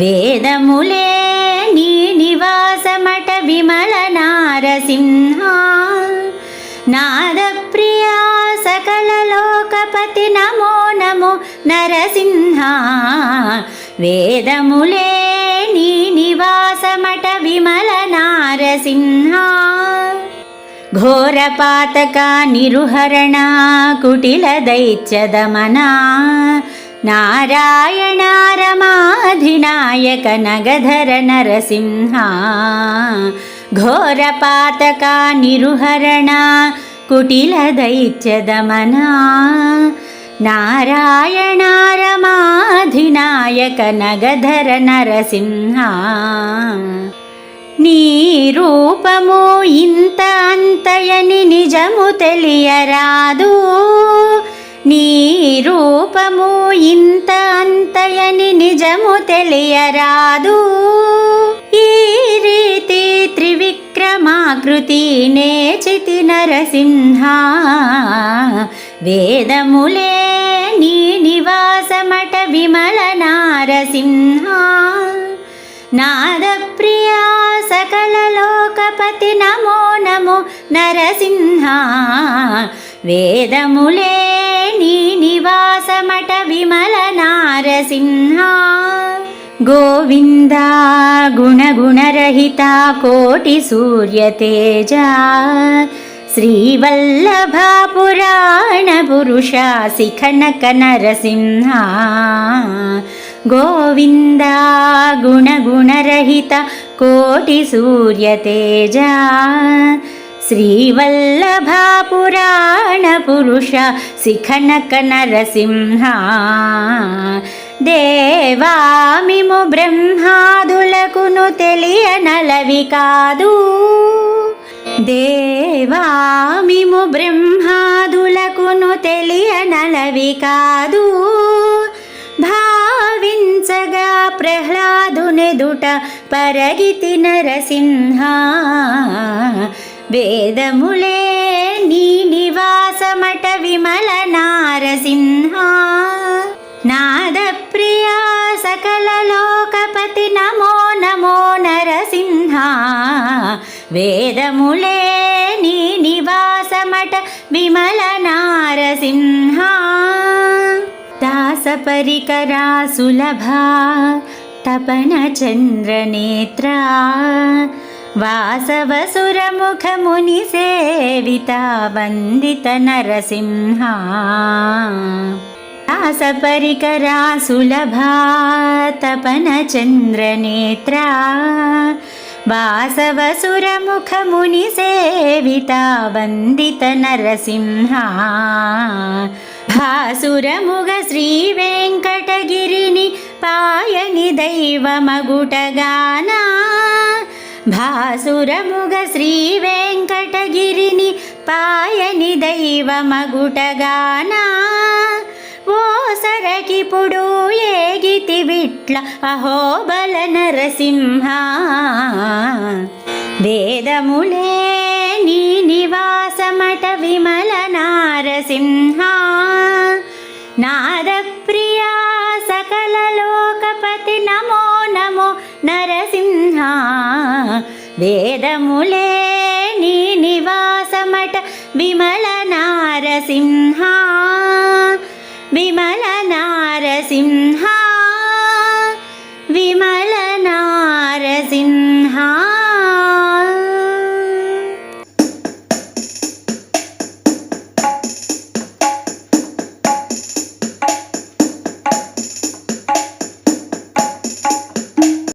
వేదములే నీ నివాసమట విమల నారసింహ నాదప్రియా సకల లోకపతి నమో నమో నరసింహ వేదములే నీ నివాసమట విమల నారసింహ ఘోరపాతక నిరుహరణ కుటిల దైత్యదమనా నారాయణ రమాధినాయక నగధర నరసింహ ఘోరపాతక నిరుహరణ కుటిల దైత్యదమనా నారాయణ రమాధినాయక నగధర నరసింహ నీ రూపము ఇంత అంతయని నిజము తెలియరాదు నీ రూపము ఇంత అంతయని నిజము తెలియరాదు ఈ రీతి త్రివిక్రమాకృతి నేచితి నరసింహ వేదములే నీ నివాసమట విమల నారసింహ నాదప్రియా సకల లోకపతి నమో నమో నరసింహ వేదములే నీ నివాసమట విమల నారసింహ గోవింద గుణగుణరహిత కోటి సూర్యతేజ శ్రీవల్లభ పురాణ పురుష శిఖనక నరసింహ గోవింద గుణగుణరహిత కోటి సూర్యతేజ శ్రీవల్లభ పురాణ పురుష శిఖనక నరసింహ దేవామిము బ్రహ్మాదులకును తెలియనలవి కాదు దేవామిము బ్రహ్మాదులకును తెలియనలవి కాదు భావించగా ప్రహ్లాదునెదుట పరగితి నరసింహ వేదములే నీ నివాసమట విమల నారసింహ నాదప్రియా సకల లోకపతి నమో నమో నరసింహ వేదములే నీ నివాసమట విమల నారసింహ దాస పరికరా సులభా తపన చంద్రనేత్రా వాసవసురముఖ ముని సేవిత వందిత నరసింహ దాస పరికరా సులభా తపన చంద్రనేత్రా వాసవసురముఖ ముని సేవిత వందిత నరసింహ భాసురముగ శ్రీ వెంకటగిరిని పాయని దైవమగుటగానా భాసురముగ శ్రీ వెంకటగిరిని పాయని దైవమగుటగానా ఓ సరకిపుడు ఏగితి విట్ల అహోబల నరసింహ వేదములే నీ నివాసమట విమల నారసింహ నాదప్రియా సకల లోకపతి నమో నమో నరసింహ వేదములే నీ నివాసమట విమల నారసింహ